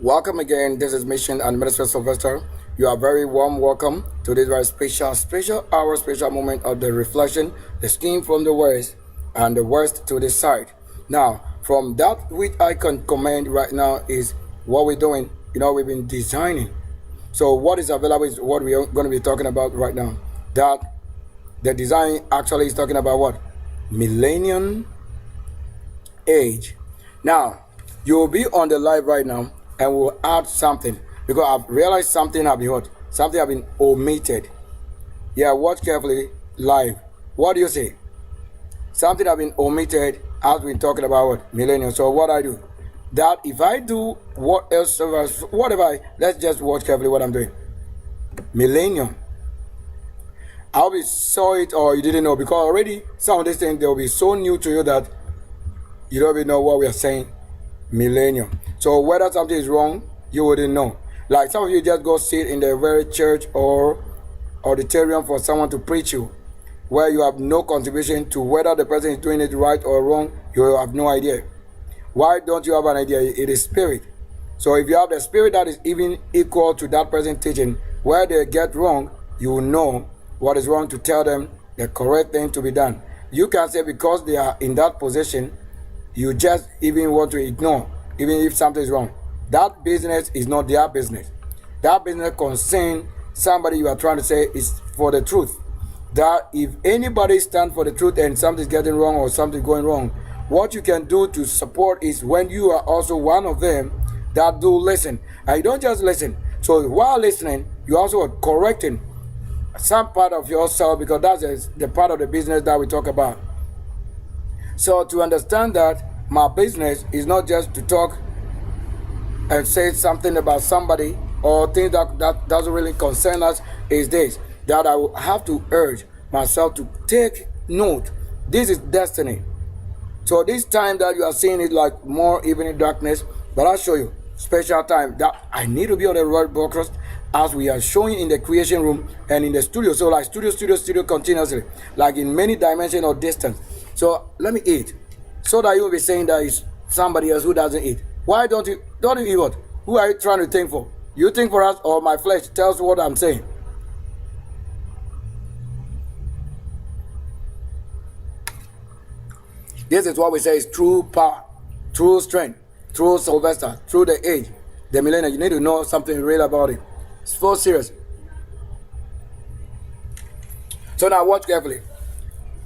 Welcome again. This is Mission and Minister Sylvester. You are very warm welcome to this very special hour, special moment of the reflection, the scheme from the west and the west to the side. Now, from that which I can commend right now is what we're doing. We've been designing. So what is available is what we're going to be talking about right now. That the design actually is talking about what? Millennium Age. Now, you'll be on the live right now and we'll add something because I've realized something have been what? Something have been omitted. Yeah, watch carefully live. What do you say? Something have been omitted as we're talking about what? Millennium. So what I do? That if I do what else, whatever, let's just watch carefully what I'm doing. Millennium. I hope you saw it or you didn't know, because already some of these things they will be so new to you that you don't even know what we are saying. Millennium. So whether something is wrong, you wouldn't know. Like some of you just go sit in the very church or auditorium for someone to preach you, where you have no contribution to whether the person is doing it right or wrong. You have no idea. Why don't you have an idea? It is spirit. So if you have the spirit that is even equal to that person teaching, where they get wrong, you will know what is wrong to tell them the correct thing to be done. You can say because they are in that position, you just even want to ignore, even if something is wrong. That business is not their business. That business concerns somebody you are trying to say is for the truth. That if anybody stands for the truth and something's getting wrong or something going wrong, what you can do to support is when you are also one of them that do listen. And you don't just listen. So while listening, you also are correcting some part of yourself, because that's the part of the business that we talk about. So to understand that my business is not just to talk and say something about somebody or things that doesn't really concern us, is this, that I will have to urge myself to take note. This is destiny. So this time that you are seeing it like more even in darkness, but I'll show you special time that I need to be on the right broadcast as we are showing in the creation room and in the studio. So like studio continuously, like in many dimensions or distance. So let me eat, so that you will be saying that it's somebody else who doesn't eat. Why don't you eat what? Who are you trying to think for? You think for us, or my flesh tells what I'm saying? This is what we say is true power, true strength, true Sylvester, through the age, the millennium. You need to know something real about it. It's so serious. So now watch carefully.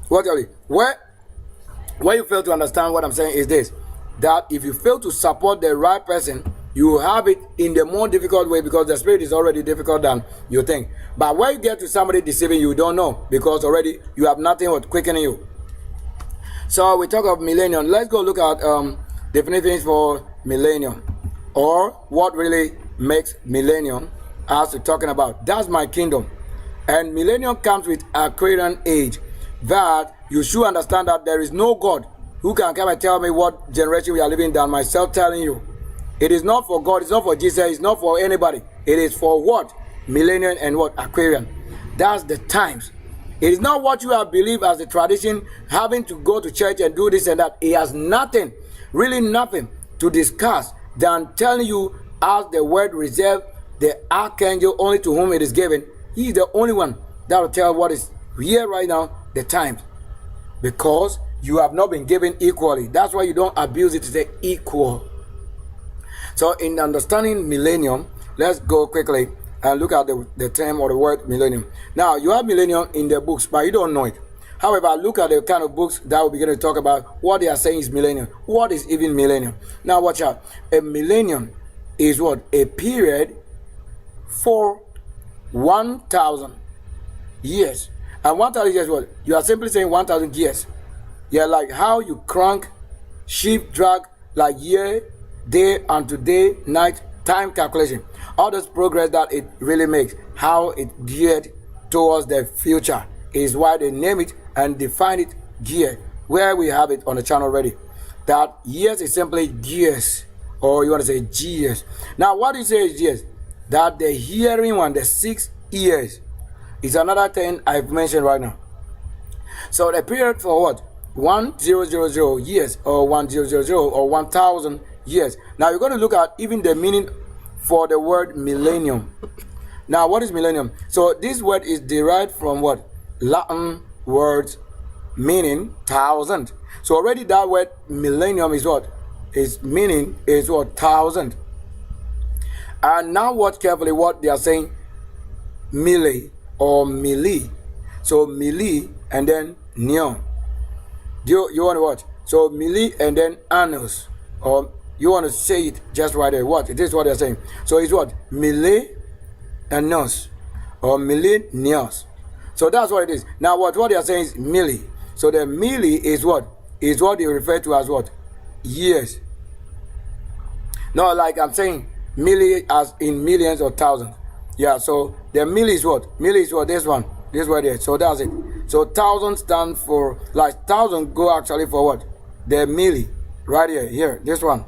Watch carefully. Where you fail to understand what I'm saying is this, that if you fail to support the right person, you will have it in the more difficult way, because the spirit is already difficult than you think. But when you get to somebody deceiving you, don't know, because already you have nothing what quickening you. So we talk of millennium. Let's go look at definitions for millennium, or what really makes millennium as we're talking about. That's my kingdom. And millennium comes with a Aquarian age, that you should understand that there is no God who can come and tell me what generation we are living than myself telling you. It is not for God, it's not for Jesus, it's not for anybody. It is for what? Millennium and what? Aquarian. That's the times. It is not what you have believed as a tradition, having to go to church and do this and that. It has nothing, really nothing to discuss than telling you, as the word reserved the archangel only to whom it is given. He is the only one that will tell what is here right now, the times. Because you have not been given equally. That's why you don't abuse it to say equal. So in understanding millennium, let's go quickly and look at the term or the word millennium. Now, you have millennium in the books, but you don't know it. However, look at the kind of books that we're going to talk about. What they are saying is millennium. What is even millennium? Now, watch out. A millennium is what? A period for 1,000 years. And 1,000 years, what? You are simply saying 1,000 years. Yeah, like how you crank, sheep, drag, like year, day, unto day, night, time calculation. All this progress that it really makes, how it geared towards the future, is why they name it and define it gear, where we have it on the channel already. That years is simply gears, or you want to say years. Now, what do you say is years? That the hearing one, the 6 years, is another thing I've mentioned right now. So the period for what? 1000 years, or 1000 or 1,000 years. Now you're going to look at even the meaning for the word millennium. Now, what is millennium? So this word is derived from what? Latin word meaning thousand. So already that word millennium is what? Its meaning is what? Thousand. And now watch carefully what they are saying. Mille or mille. So mille and then neon. You want to watch? So mille and then annus. Or you want to say it just right there. What? It is what they're saying. So it's what? Mille annus or millennials. So that's what it is. Now what they are saying is mille. So the mille is what? Is what they refer to as what? Years. No, like I'm saying mille as in millions or thousands. Yeah, so the mille is what? Mille is what? This one. This right there. So that's it. So thousand stand for, like thousand go actually for what? The mille. Right here. This one.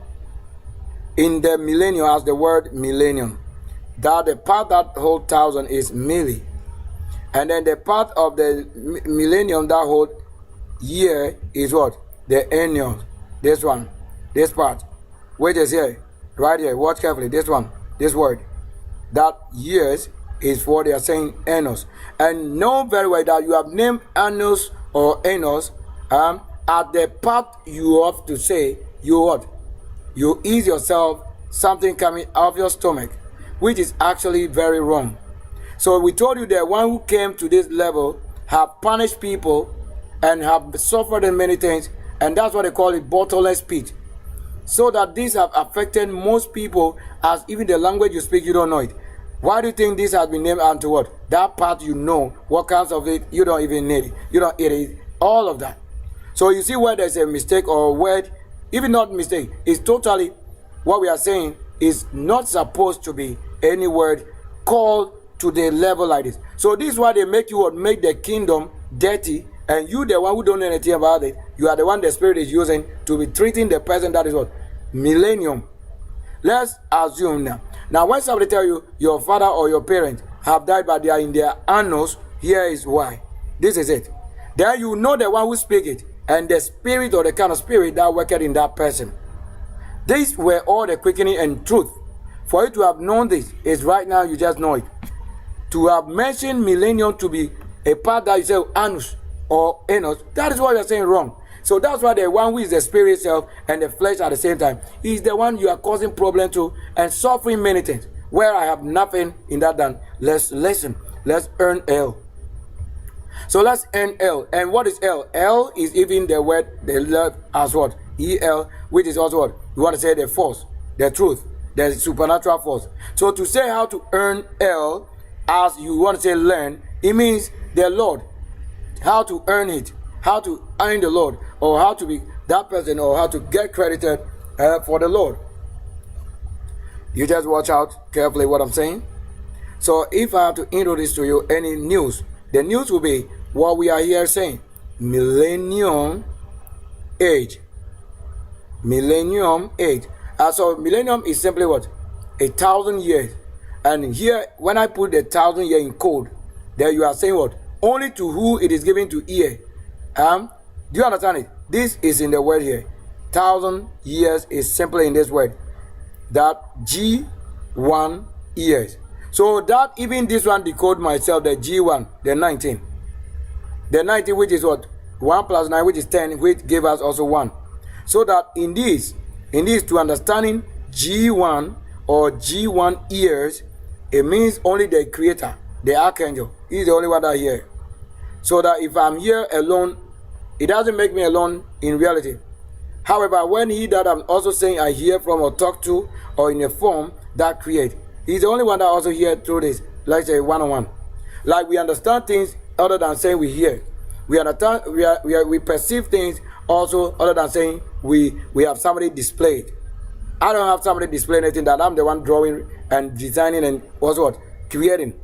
In the millennium as the word millennium. That the part that hold thousand is mille. And then the part of the millennium that hold year is what? The annus. This one. This part. Which is here. Right here. Watch carefully. This one. This word. That years is what they are saying annus. And know very well that you have named annus or annus at the part you have to say you what? You ease yourself something coming out of your stomach, which is actually very wrong. So we told you that one who came to this level have punished people and have suffered in many things, and that's what they call it, bottomless pit. So that these have affected most people, as even the language you speak, you don't know it. Why do you think this has been named unto what? That part you know, what comes of it, you don't even need it. You don't eat it, all of that. So you see where there's a mistake or a word, even not mistake, it's totally, what we are saying is not supposed to be any word called to the level like this. So this is why they make you make the kingdom dirty, and you the one who don't know anything about it, you are the one the Spirit is using to be treating the person that is what? Millennium. Let's assume now. Now when somebody tell you your father or your parent have died but they are in their annus, here is why. This is it. Then you know the one who speak it and the spirit or the kind of spirit that worked in that person. These were all the quickening and truth. For you to have known this is right now you just know it. To have mentioned millennium to be a part that you say annus or annus, that is what you're saying wrong. So that's why the one who is the spirit self and the flesh at the same time is the one you are causing problem to and suffering many things. Where I have nothing in that done. Let's listen. Let's earn L. So let's earn L. And what is L? L is even the word they love as what? EL, which is also what? You want to say the force, the truth, the supernatural force. So to say how to earn L, as you want to say learn, it means the Lord. How to earn it. How to earn the Lord, or how to be that person, or how to get credited for the Lord. You just watch out carefully what I'm saying. So if I have to introduce to you any news, the news will be what we are here saying. Millennium Age. Millennium Age. So millennium is simply what? 1,000 years. And here, when I put the 1,000 year in code, there you are saying what? Only to who it is given to ear. Do you understand it? This is in the word here. 1,000 years is simply in this word. That G1 years. So that even this one decode myself, the G1, the 19. The 19 which is what? 1 plus 9 which is 10, which gave us also 1. So that in this to understanding G1 or G1 years, it means only the creator, the archangel. He's the only one that here. So that if I'm here alone, it doesn't make me alone in reality. However, when he that I'm also saying I hear from or talk to or in a form that create, he's the only one that also hear through this, like say one-on-one. Like we understand things other than saying we hear. We understand, we perceive things also other than saying we have somebody displayed. I don't have somebody display anything, that I'm the one drawing and designing and also what? Creating.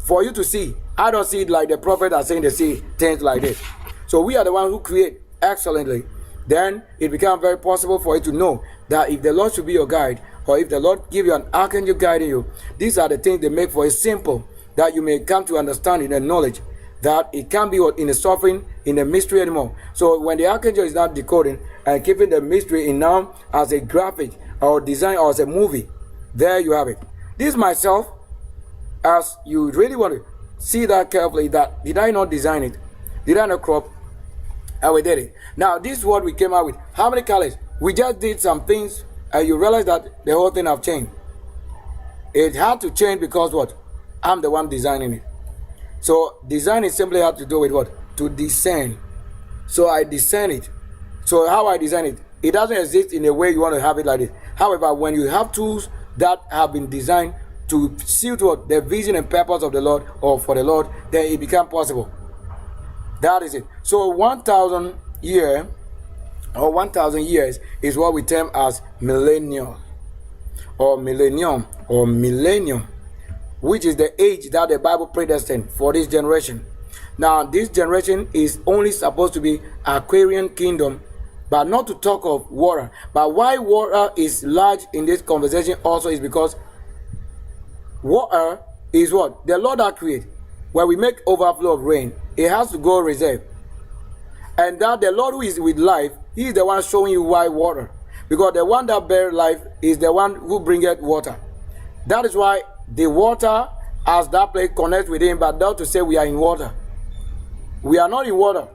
For you to see. I don't see it like the prophet are saying they see things like this. So we are the one who create excellently. Then it becomes very possible for you to know that if the Lord should be your guide, or if the Lord give you an archangel guiding you, these are the things they make for it simple, that you may come to understanding and knowledge that it can't be in the suffering, in the mystery anymore. So when the archangel is not decoding and keeping the mystery in now as a graphic or design or as a movie, there you have it. this myself, as you really want to see that carefully, that did I not design it? Did I not crop? And we did it. Now, this is what we came out with. How many colors? We just did some things, and you realize that the whole thing have changed. It had to change because what? I'm the one designing it. So designing simply had to do with what? To discern. So I discern it. So how I design it? It doesn't exist in a way you want to have it like this. However, when you have tools that have been designed to suit what the vision and purpose of the Lord or for the Lord, then it becomes possible. That is it. So 1,000 year or 1,000 years is what we term as millennium or millennium or millennium, which is the age that the Bible predestined for this generation. Now, this generation is only supposed to be Aquarian kingdom, but not to talk of water. But why water is large in this conversation also is because water is what? The Lord that created. When we make overflow of rain, it has to go reserve. And that the Lord who is with life, he is the one showing you why water. Because the one that bears life is the one who bringeth water. That is why the water as that place connects with him, but not to say we are in water. We are not in water.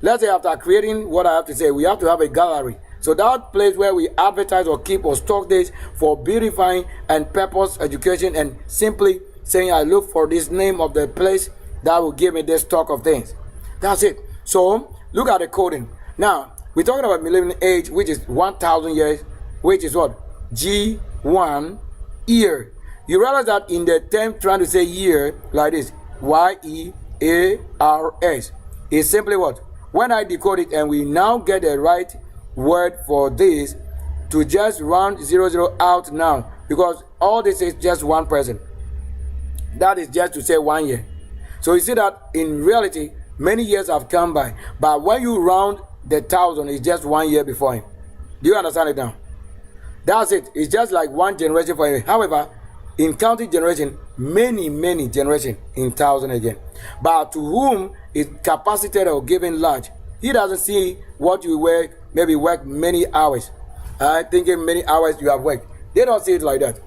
Let's say after creating what I have to say, we have to have a gallery. So that place where we advertise or keep or stock this for beautifying and purpose education and simply saying I look for this name of the place that will give me this stock of things. That's it. So look at the coding. Now we're talking about Millennium Age, which is 1,000 years, which is what? G1 year. You realize that in the term trying to say year like this, Y-E-A-R-S, is simply what? When I decode it and we now get the right word for this to just round 00 out now, because all this is just one person. That is just to say 1 year. So you see that in reality, many years have come by. But when you round the 1,000, it's just 1 year before him. Do you understand it now? That's it. It's just like one generation for him. However, in counting generation, many generation in 1,000 again. But to whom is capacitated or given large, he doesn't see what you work, maybe work many hours. Thinking many hours you have worked. They don't see it like that.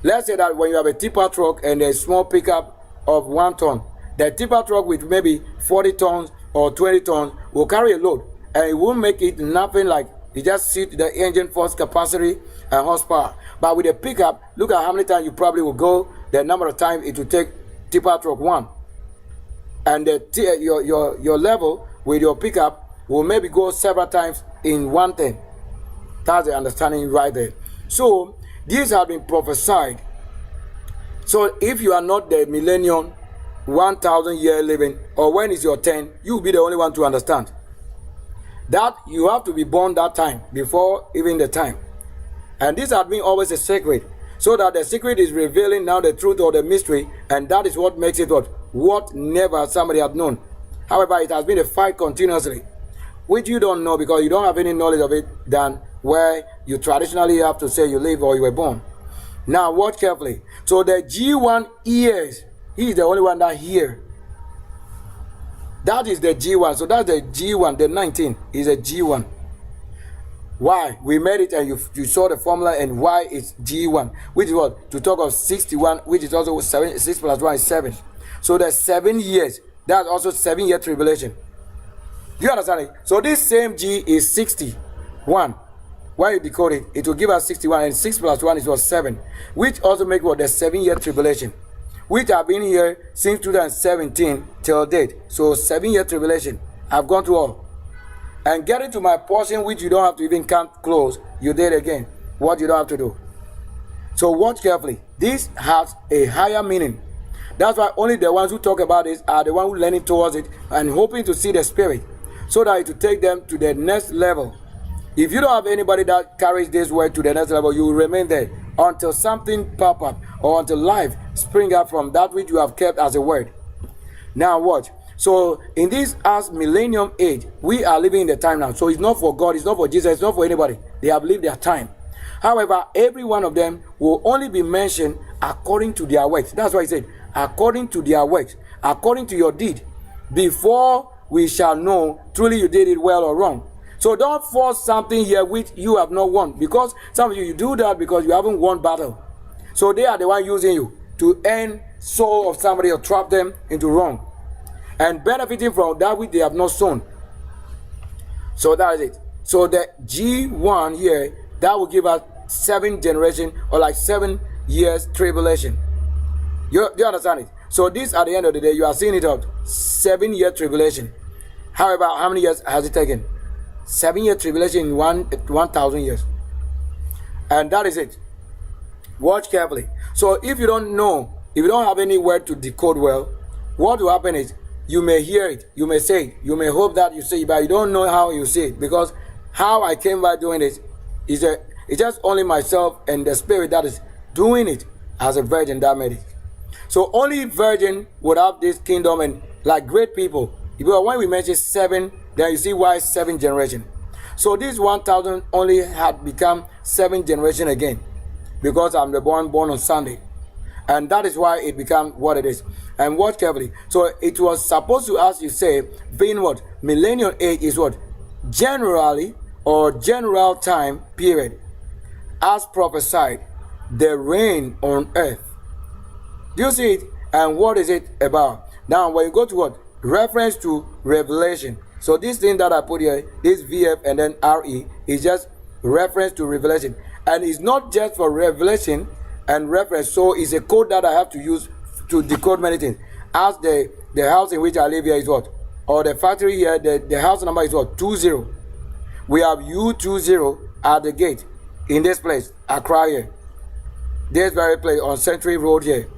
Let's say that when you have a tipper truck and a small pickup of 1 ton, the tipper truck with maybe 40 tons or 20 tons will carry a load, and it won't make it nothing like it just suit the engine force capacity and horsepower. But with a pickup, look at how many times you probably will go, the number of times it will take tipper truck 1. And your level with your pickup will maybe go several times in one thing. That's the understanding right there. So these have been prophesied. So if you are not the millennium, 1,000 year living, or when is your 10, you will be the only one to understand. That you have to be born that time, before even the time. And this has been always a secret. So that the secret is revealing now the truth or the mystery, and that is what makes it what never somebody had known. However, it has been a fight continuously, which you don't know because you don't have any knowledge of it than where you traditionally have to say you live or you were born. Now watch carefully. So the G1 years, he is the only one that here. That is the G1. So that's the G1. The 19 is a G1. Why? We made it and you saw the formula and why it's G1. Which is what? To talk of 61, which is also 7, 6 plus 1 is 7. So the 7 years. That's also 7-year tribulation. Do you understand it? So this same G is 61. Why you decode it? It will give us 61 and 6 plus 1 is what? 7. Which also make what? The 7-year tribulation. Which have been here since 2017 till date. So 7-year tribulation. I've gone through all. And getting to my portion, which you don't have to even count close, you did again. What you don't have to do. So watch carefully. This has a higher meaning. That's why only the ones who talk about this are the ones who are learning towards it and hoping to see the spirit, so that it will take them to the next level. If you don't have anybody that carries this word to the next level, you will remain there until something pop up or until life spring up from that which you have kept as a word. Now watch. So in this as millennium age, we are living in the time now. So it's not for God, it's not for Jesus, it's not for anybody. They have lived their time. However, every one of them will only be mentioned according to their works. That's why he said, according to their works, according to your deed, before we shall know truly you did it well or wrong. So don't force something here which you have not won, because some of you do that because you haven't won battle. So they are the one using you to earn soul of somebody or trap them into wrong, and benefiting from that which they have not sown. So that is it. So the G1 here, that will give us 7 generations, or like 7 years tribulation. Do you understand it? So this, at the end of the day, you are seeing it out. 7-year tribulation. However, how many years has it taken? 7-year tribulation in 1,000 years. And that is it. Watch carefully. So if you don't know, if you don't have any word to decode well, what will happen is, you may hear it, you may say it, you may hope that you say it, but you don't know how you say it. Because how I came by doing it is it's just only myself and the Spirit that is doing it as a virgin that made it. So only virgin would have this kingdom, and like great people. Because when we mention 7, then you see why 7 generation. So this 1,000 only had become 7 generation again, because I'm the born on Sunday. And that is why it became what it is. And watch carefully. So it was supposed to, as you say, being what? Millennium Age is what? Generally, or general time period, as prophesied, the reign on earth. Do you see it? And what is it about? Now, when you go to what? Reference to Revelation. So this thing that I put here, this VF and then RE, is just reference to Revelation. And it's not just for Revelation and reference. So it's a code that I have to use to decode many things. As the house in which I live here is what? Or the factory here, the house number is what? 20. We have U20 at the gate in this place, Accra here. This very place on Century Road here.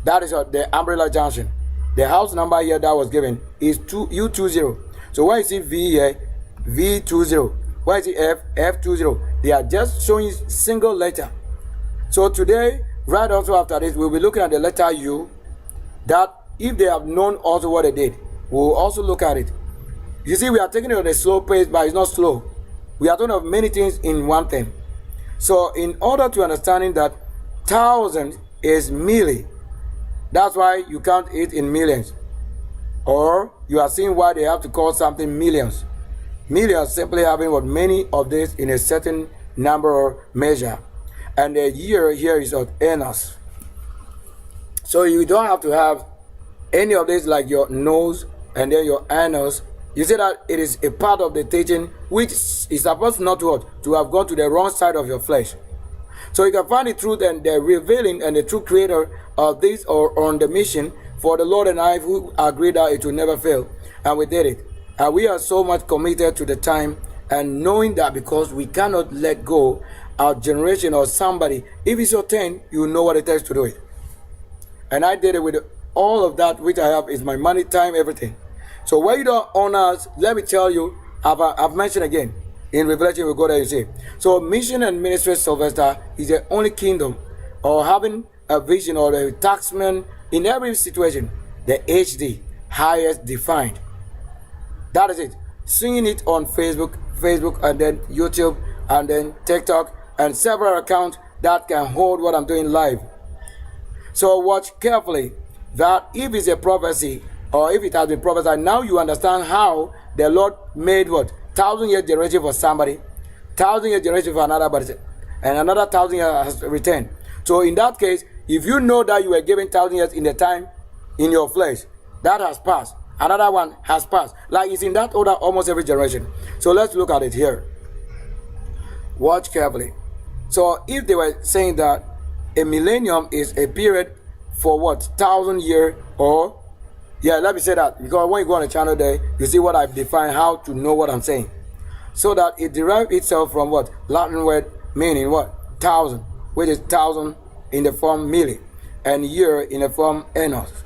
That is the Umbrella Junction. The house number here that was given is U20. So when you see V here, V20. When you see F, F20. They are just showing single letter. So today, right also after this, we'll be looking at the letter U, that if they have known also what they did, we'll also look at it. You see, we are taking it at a slow pace, but it's not slow. We are talking of many things in one thing. So in order to understanding that 1,000 is mille, that's why you count it in millions. Or you are seeing why they have to call something millions. Millions simply having what many of this in a certain number or measure. And the year here is of annus. So you don't have to have any of this like your nose and then your annus. You see that it is a part of the teaching which is supposed not to have gone to the wrong side of your flesh. So you can find the truth and the revealing and the true creator of this, or on the mission for the Lord and I, who agreed that it will never fail. And we did it. And we are so much committed to the time, and knowing that because we cannot let go our generation or somebody. If it's your turn, you know what it takes to do it. And I did it with all of that which I have is my money, time, everything. So when you don't honor us, let me tell you, I've mentioned again, in Revelation we go there, you see. So mission and ministry Sylvester is the only kingdom, or having a vision or a taxman in every situation, the HD, highest defined. That is it. Singing it on Facebook and then YouTube and then TikTok and several accounts that can hold what I'm doing live. So watch carefully that if it's a prophecy or if it has been prophesied, now you understand how the Lord made what? 1,000-year generation for somebody, 1,000-year generation for another, and another 1,000 years has returned. So in that case, if you know that you were given 1,000 years in the time in your flesh, that has passed. Another one has passed. Like it's in that order almost every generation. So let's look at it here. Watch carefully. So if they were saying that a millennium is a period for what? 1,000 year, or let me say that, because when you go on the channel there, you see what I've defined, how to know what I'm saying. So that it derives itself from what? Latin word meaning what? 1,000, which is 1,000 in the form mille, and year in the form annus.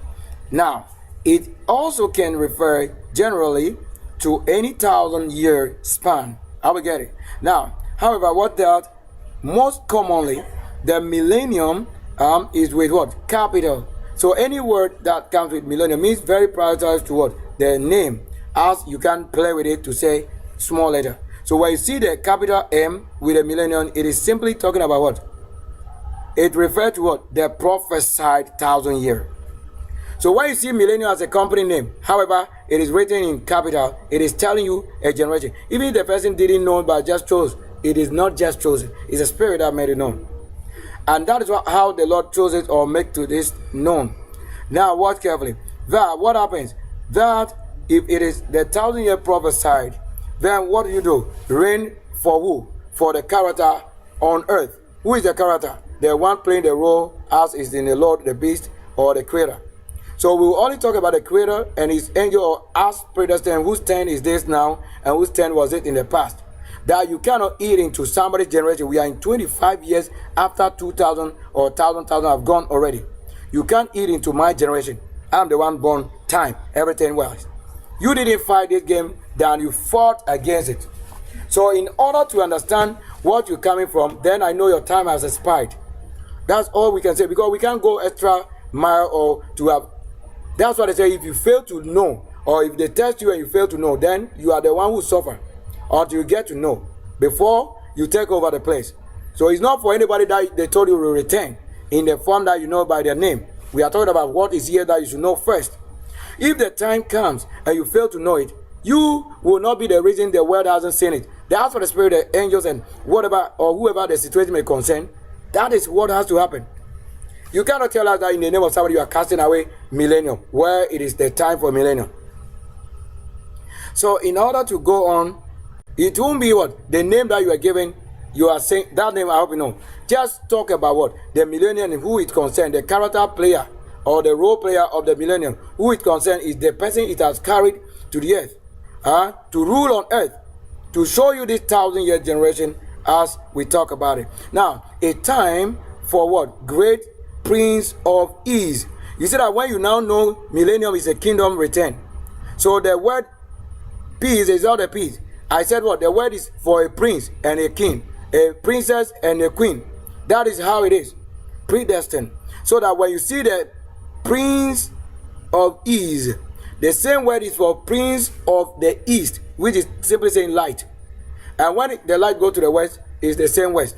Now, it also can refer generally to any 1,000-year span. I will get it. Now, however, what that most commonly, the millennium is with what? Capital. So any word that comes with millennium means very prioritized to what? The name, as you can play with it to say small letter. So when you see the capital M with a millennium, it is simply talking about what? It refers to what? The prophesied 1,000 year. So when you see millennium as a company name, however, it is written in capital, it is telling you a generation. Even if the person didn't know but just chose, it is not just chosen. It's a spirit that made it known. And that is how the Lord chose it or make to this known. Now watch carefully. That what happens? That if it is the 1,000-year prophesied, then what do? Reign for who? For the character on earth. Who is the character? The one playing the role as is in the Lord, the beast, or the creator. So we will only talk about the creator and his angel, or as predestined, whose turn is this now and whose turn was it in the past. That you cannot eat into somebody's generation. We are in 25 years after 2,000 or 1,000 have gone already. You can't eat into my generation. I'm the one born time, everything was. You didn't fight this game, then you fought against it. So in order to understand what you're coming from, then I know your time has expired. That's all we can say, because we can't go extra mile or to have. That's what they say. If you fail to know, or if they test you and you fail to know, then you are the one who suffer until you get to know before you take over the place. So it's not for anybody that they told you will return in the form that you know by their name. We are talking about what is here that you should know first. If the time comes and you fail to know it, you will not be the reason the world hasn't seen it. That's for the spirit, the angels, and whatever or whoever the situation may concern. That is what has to happen. You cannot tell us that in the name of somebody you are casting away millennium, where it is the time for millennium. So in order to go on, it won't be what? The name that you are giving, you are saying, that name I hope you know. Just talk about what? The millennium, who it concerns, the character player or the role player of the millennium, who it concerns is the person it has carried to the earth, to rule on earth, to show you this 1,000-year generation as we talk about it. Now, a time for what? Great Prince of Ease. You see that when you now know millennium is a kingdom return. So the word peace is not a peace. I said what? The word is for a prince and a king, a princess and a queen. That is how it is. Predestined. So that when you see the Prince of Ease, the same word is for Prince of the East, which is simply saying light. And when the light go to the west, it's the same west.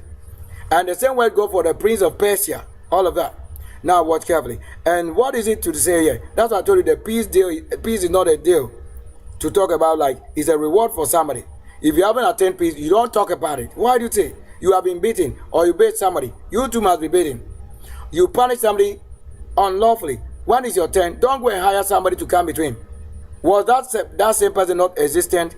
And the same word go for the Prince of Persia. All of that. Now watch carefully. And what is it to say here? That's why I told you the peace deal. Peace is not a deal to talk about, like it's a reward for somebody. If you haven't attained peace, you don't talk about it. Why do you say you have been beaten or you beat somebody? You too must be beaten. You punish somebody unlawfully. When is your turn? Don't go and hire somebody to come between. Was that same person not existent,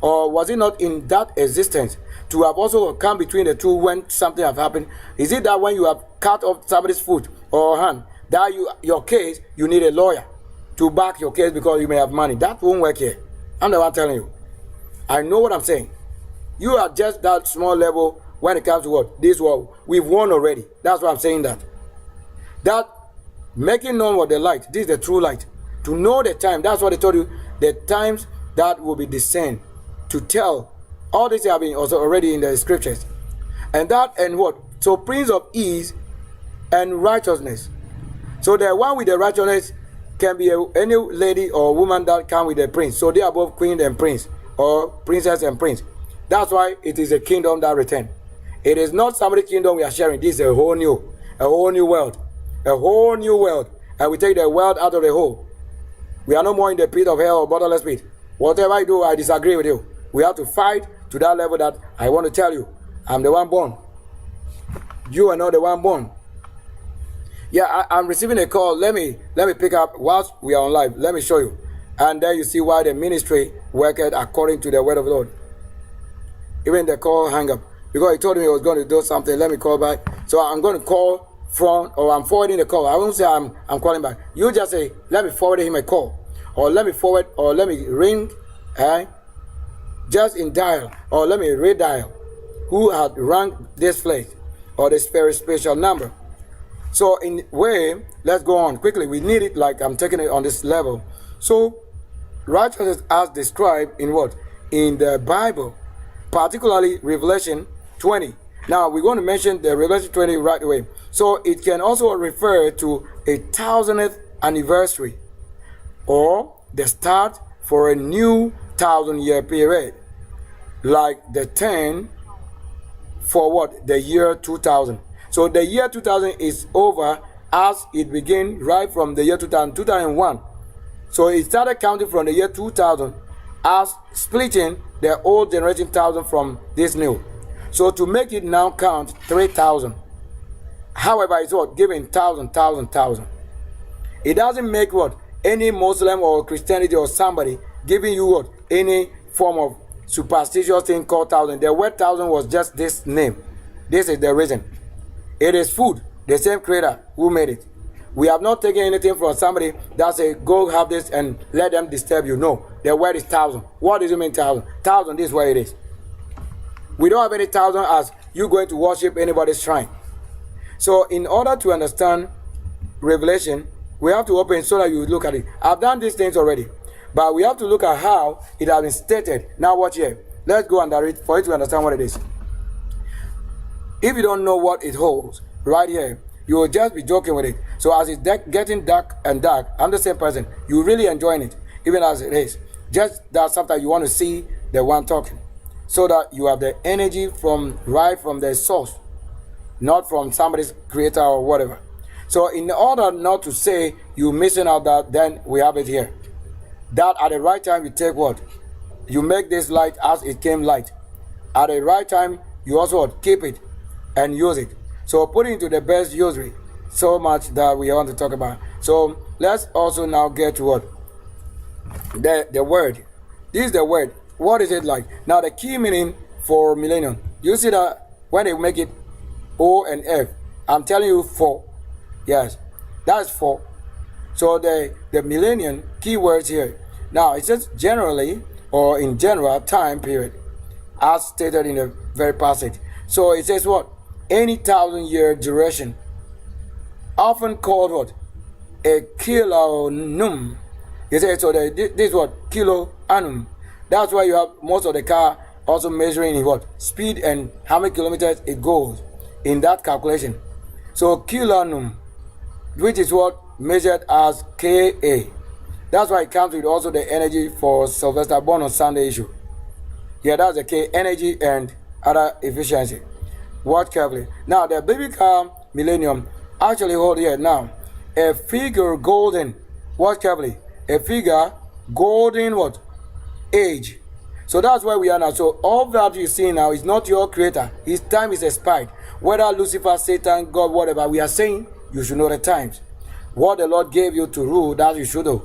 or was it not in that existence to have also come between the two when something have happened? Is it that when you have cut off somebody's foot or hand, that your case, you need a lawyer to back your case because you may have money? That won't work here. I'm the one telling you. I know what I'm saying. You are just that small level when it comes to what? This world. We've won already. That's why I'm saying that. That making known what the light, this is the true light. To know the time, that's what they told you, the times that will be discerned. To tell, all this have been also already in the scriptures. And that and what? So Prince of Ease and righteousness. So the one with the righteousness can be any lady or woman that come with the prince. So they are both queen and prince, or princess and prince. That's why it is a kingdom that return. It is not somebody's kingdom we are sharing. This is a whole new world. A whole new world. And we take the world out of the whole. We are no more in the pit of hell or bottomless pit. Whatever I do, I disagree with you. We have to fight to that level that I want to tell you. I'm the one born. You are not the one born. Yeah, I'm receiving a call. Let me pick up whilst we are on live. Let me show you. And then you see why the ministry worked according to the word of the Lord. Even the call hang up. Because he told me he was going to do something. Let me call back. So I'm going to call from, or I'm forwarding the call. I won't say I'm calling back. You just say, let me forward him a call. Or let me forward, or let me ring, just in dial, or let me redial who had rang this place, or this very special number. So in way, let's go on quickly. We need it like I'm taking it on this level. So righteousness as described in what? In the Bible, particularly Revelation 20. Now we're going to mention the Revelation 20 right away. So it can also refer to a 1,000th anniversary, or the start for a new 1,000-year period, like the 10 for what? The year 2000. So the year 2000 is over as it began right from the year 2000, 2001. So it started counting from the year 2000 as splitting the old generation 1,000 from this new. So to make it now count 3,000. However, it's what? Giving thousand. It doesn't make what? Any Muslim or Christianity or somebody giving you what? Any form of superstitious thing called thousand. The word thousand was just this name. This is the reason. It is food. The same creator who made it. We have not taken anything from somebody that say, go have this and let them disturb you. No. The word is thousand. What does it mean thousand? Thousand, this is what it is. We don't have any thousand as you going to worship anybody's shrine. So in order to understand Revelation, we have to open so that you look at it. I've done these things already. But we have to look at how it has been stated. Now watch here. Let's go and read for you to understand what it is. If you don't know what it holds, right here, you will just be joking with it. So as it's getting dark and dark, I'm the same person. You're really enjoying it, even as it is. Just that sometimes you want to see the one talking. So that you have the energy right from the source, not from somebody's creator or whatever. So in order not to say you're missing out that, then we have it here. That at the right time you take what? You make this light as it came light. At the right time, you also what? Keep it and use it. So put it into the best usury. So much that we want to talk about. So let's also now get to what? The word. This is the word. What is it like? Now the key meaning for millennium. You see that when they make it O and F, I'm telling you 4. Yes, that's 4. So the millennium keywords here. Now it says generally or in general time period, as stated in the very passage. So it says what? Any 1,000-year duration, often called what? A kiloannum. You say so. This is what? Kiloannum. That's why you have most of the car also measuring in what? Speed and how many kilometers it goes in that calculation. So kiloannum, which is what? Measured as Ka. That's why it comes with also the energy for Sylvester born on Sunday issue. Yeah, that's the K, energy and other efficiency. Watch carefully. Now the biblical millennium actually hold here now a figure golden. Watch carefully. A figure golden what? Age. So that's where we are now. So all that you see now is not your creator. His time is expired. Whether Lucifer, Satan, God, whatever, we are saying you should know the times. What the Lord gave you to rule, that you should know.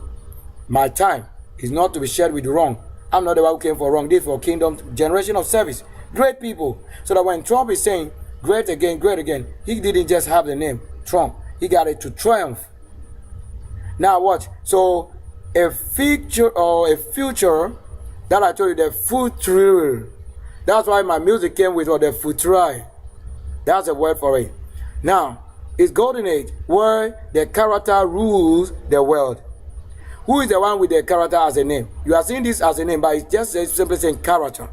My time is not to be shared with wrong. I'm not the one who came for wrong. This is for kingdom, generation of service. Great people. So that when Trump is saying great again, he didn't just have the name Trump. He got it to triumph. Now watch. So a future that I told you, the future. That's why my music came with what? The futuri. That's a word for it. Now, it's golden age where the character rules the world. Who is the one with the character as a name? You are seeing this as a name, but it's just simply saying character.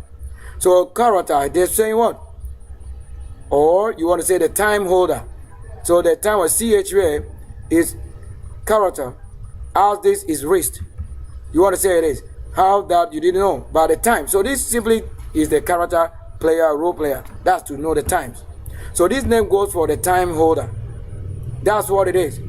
So character, they're saying what? Or you want to say the time holder. So the time of CHA is character. As this is wrist. You want to say it is. How that you didn't know by the time. So this simply is the character player, role player. That's to know the times. So this name goes for the time holder. That's what it is.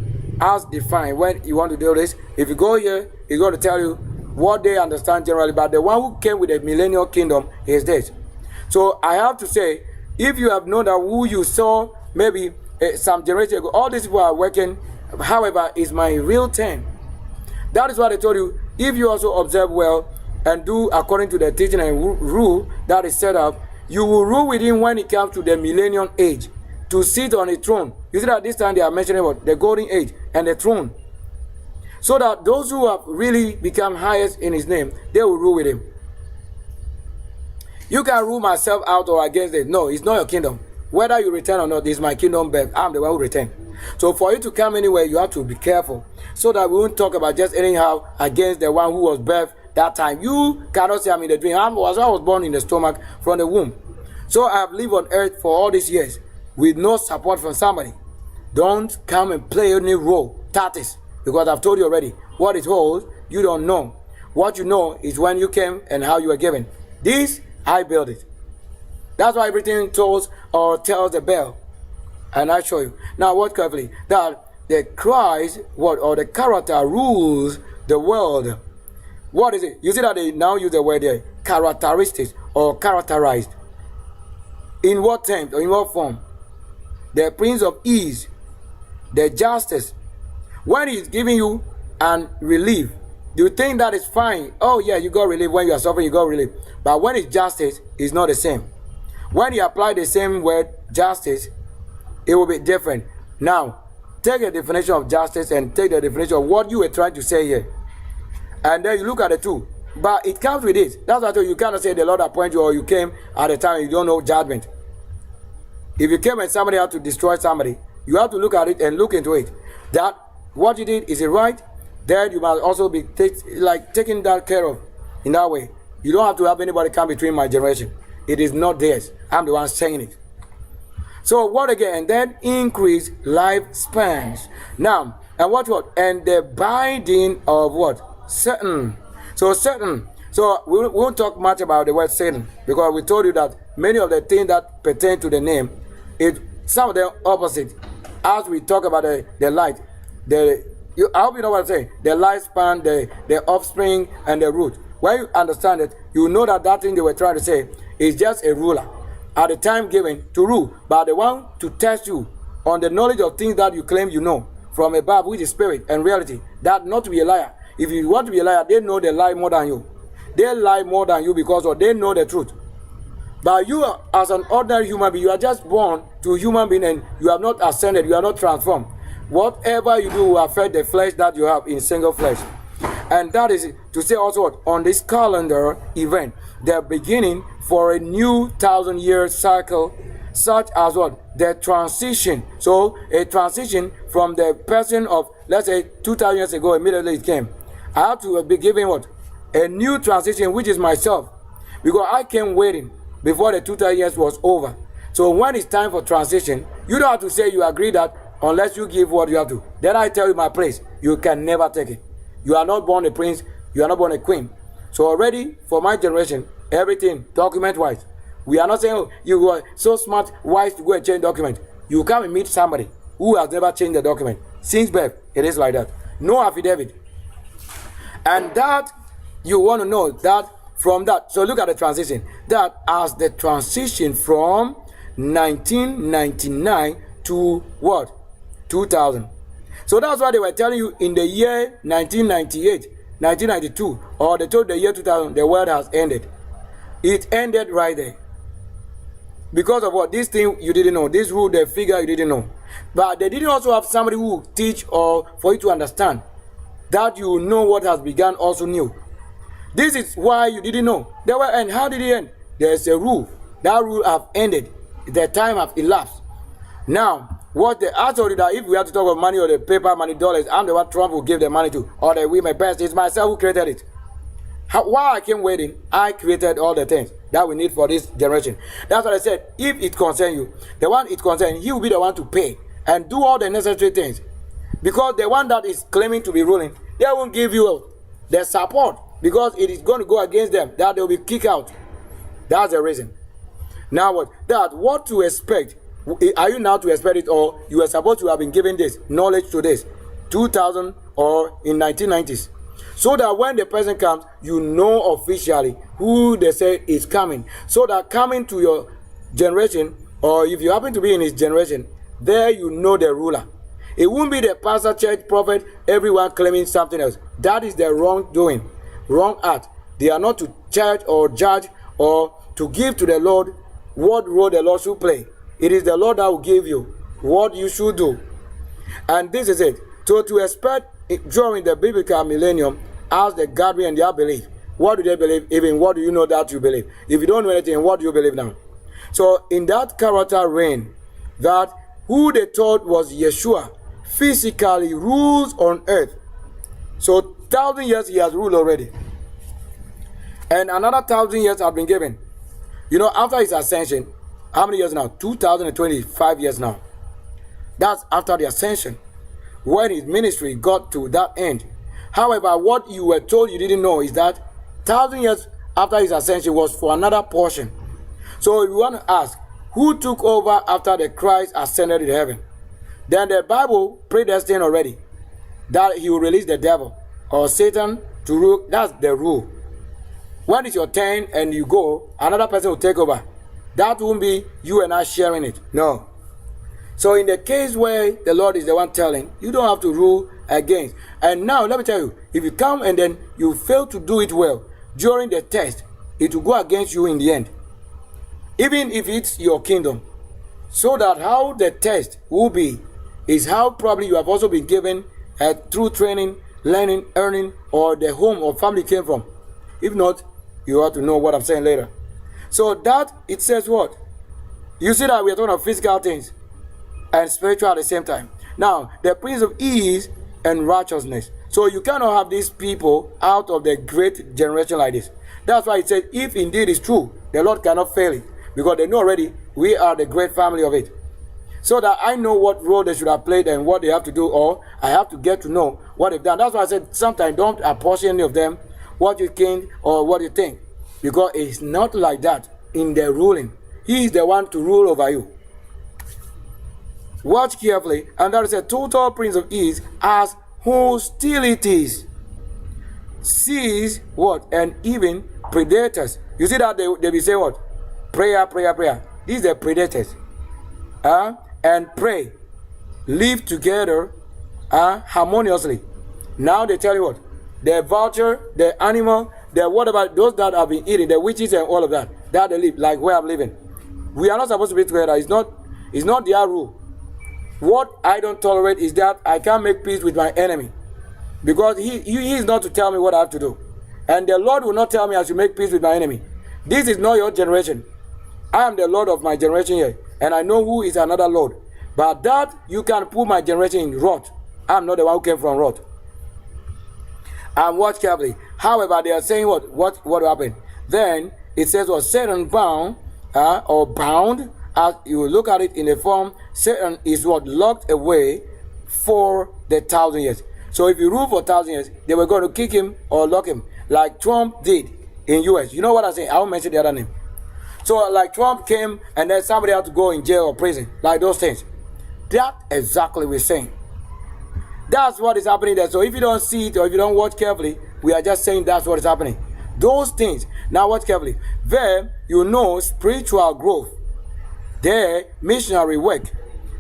As defined. When you want to do this, if you go here, it's going to tell you what they understand generally. But the one who came with the millennial kingdom is this. So I have to say, if you have known that who you saw maybe some generation ago, all these people are working, however, is my real turn. That is what I told you. If you also observe well and do according to the teaching and rule that is set up, you will rule with him when it comes to the millennium age, to sit on a throne. You see that this time they are mentioning about the golden age and the throne. So that those who have really become highest in his name, they will rule with him. You can rule myself out or against it. No, it's not your kingdom. Whether you return or not, this is my kingdom birth. I'm the one who return. So for you to come anywhere, you have to be careful. So that we won't talk about just anyhow against the one who was birthed that time. You cannot say I'm in the dream. I was born in the stomach from the womb. So I have lived on earth for all these years with no support from somebody. Don't come and play any role. Tatis. Because I've told you already. What it holds, you don't know. What you know is when you came and how you were given. This, I built it. That's why everything tells the bell. And I show you. Now watch carefully. That the Christ, or the character rules the world. What is it? You see that they now use the word there. Characteristics or characterized. In what terms or in what form? the Prince of Ease, the justice. When he's giving you an relief, do you think that is fine? Oh yeah, you got relief. When you are suffering, you got relief. But when it's justice, it's not the same. When you apply the same word, justice, it will be different. Now, take the definition of justice and take the definition of what you were trying to say here. And then you look at the two. But it comes with it. That's why I told you cannot say the Lord appointed you or you came at the time you don't know judgment. If you came and somebody had to destroy somebody, you have to look at it and look into it. That what you did, is it right? Then you must also be taking that care of in that way. You don't have to have anybody come between my generation. It is not theirs. I'm the one saying it. So what again? And then increase lifespans. Now, and what? And the binding of what? Certain. So certain. So we won't talk much about the word certain, because we told you that many of the things that pertain to the name, some of them opposite. As we talk about the light, I hope you know what I'm saying. The lifespan, the offspring, and the root. When you understand it, you know that thing they were trying to say is just a ruler at the time given to rule, but the one to test you on the knowledge of things that you claim you know from above, which is spirit and reality. That not to be a liar. If you want to be a liar, they know they lie more than you. They lie more than you because they know the truth. But you, as an ordinary human being, you are just born to a human being and you have not ascended, you are not transformed. Whatever you do will affect the flesh that you have in single flesh. And that is to say also what? On this calendar event, the beginning for a new 1,000-year cycle, such as what? The transition. So a transition from the person of, let's say, 2,000 years ago, immediately it came. I have to be given what? A new transition, which is myself. Because I came waiting before the 2,000 years was over. So when it's time for transition, you don't have to say you agree that unless you give what you have to. Then I tell you my place. You can never take it. You are not born a prince. You are not born a queen. So already, for my generation, everything, document-wise, we are not saying, oh, you are so smart, wise to go and change document. You come and meet somebody who has never changed the document. Since birth, it is like that. No affidavit. And that, you want to know that from that. So look at the transition. That as the transition from 1999 to what? 2000. So that's why they were telling you in the year 1998, 1992, or they told the year 2000, the world has ended. It ended right there. Because of what? This thing you didn't know. This rule, the figure you didn't know. But they didn't also have somebody who teach or for you to understand that you know what has begun also new. This is why you didn't know. They were, and how did it end? There's a rule. That rule have ended. The time have elapsed. Now, what I told you that if we have to talk about money or the paper money, dollars, I'm the one Trump will give the money to, or the women best. It's myself who created it. While I came waiting, I created all the things that we need for this generation. That's what I said. If it concerns you, the one it concerns, he will be the one to pay and do all the necessary things. Because the one that is claiming to be ruling, they won't give you the support because it is going to go against them, that they will be kicked out. That's the reason. Now what to expect? Are you now to expect it, or you are supposed to have been given this knowledge to this 2000 or in 1990s, so that when the person comes, you know officially who they say is coming, so that coming to your generation, or if you happen to be in his generation, there you know the ruler. It won't be the pastor, church, prophet, everyone claiming something else. That is the wrongdoing, wrong act. They are not to church or judge or to give to the Lord what role the Lord should play. It is the Lord that will give you what you should do. And this is it. So to expect during the biblical millennium as the gathering and their belief. What do they believe? Even what do you know that you believe? If you don't know anything, what do you believe now? So in that character reign, that who they thought was Yeshua physically rules on earth. So 1,000 years he has ruled already. And another 1,000 years have been given. You know, after his ascension, how many years now? 2025 years now. That's after the ascension, when his ministry got to that end. However, what you were told you didn't know is that 1,000 years after his ascension was for another portion. So if you want to ask, who took over after the Christ ascended in heaven? Then the Bible predestined already that he will release the devil or Satan to rule. That's the rule. When it's your turn and you go, another person will take over. That won't be you and I sharing it. No. So in the case where the Lord is the one telling, you don't have to rule against. And now let me tell you, if you come and then you fail to do it well during the test, it will go against you in the end. Even if it's your kingdom. So that how the test will be is how probably you have also been given through training, learning, earning, or the home or family came from. If not, you have to know what I'm saying later. So that, it says what? You see that we are talking about physical things and spiritual at the same time. Now, the Prince of Ease and righteousness. So you cannot have these people out of the great generation like this. That's why it said, if indeed it's true, the Lord cannot fail it. Because they know already, we are the great family of it. So that I know what role they should have played and what they have to do, or I have to get to know what they've done. That's why I said, sometimes don't apportion any of them what you think or what you think. Because it's not like that in the ruling. He is the one to rule over you. Watch carefully, and that is a total Prince of Ease as hostilities. Sees what? And even predators. You see that they be saying what? Prayer, prayer, prayer. These are predators. And pray. Live together harmoniously. Now they tell you what? The vulture, the animal, the what about those that have been eating, the witches and all of that. That they live like where I'm living. We are not supposed to be together. It's not their rule. What I don't tolerate is that I can't make peace with my enemy. Because he is not to tell me what I have to do. And the Lord will not tell me I should make peace with my enemy. This is not your generation. I am the Lord of my generation here. And I know who is another Lord. But that, you can put my generation in rot. I'm not the one who came from rot. And watch carefully. However, they are saying what happened. Then, it says, was Satan bound, or bound, as you look at it in the form, Satan is what? Locked away for the 1,000 years. So if you rule for 1,000 years, they were going to kick him or lock him, like Trump did in US. You know what I'm saying? I won't mention the other name. So like Trump came and then somebody had to go in jail or prison, like those things. That exactly we're saying. That's what is happening there. So if you don't see it or if you don't watch carefully, we are just saying that's what is happening. Those things. Now watch carefully. There, you know, spiritual growth. There, missionary work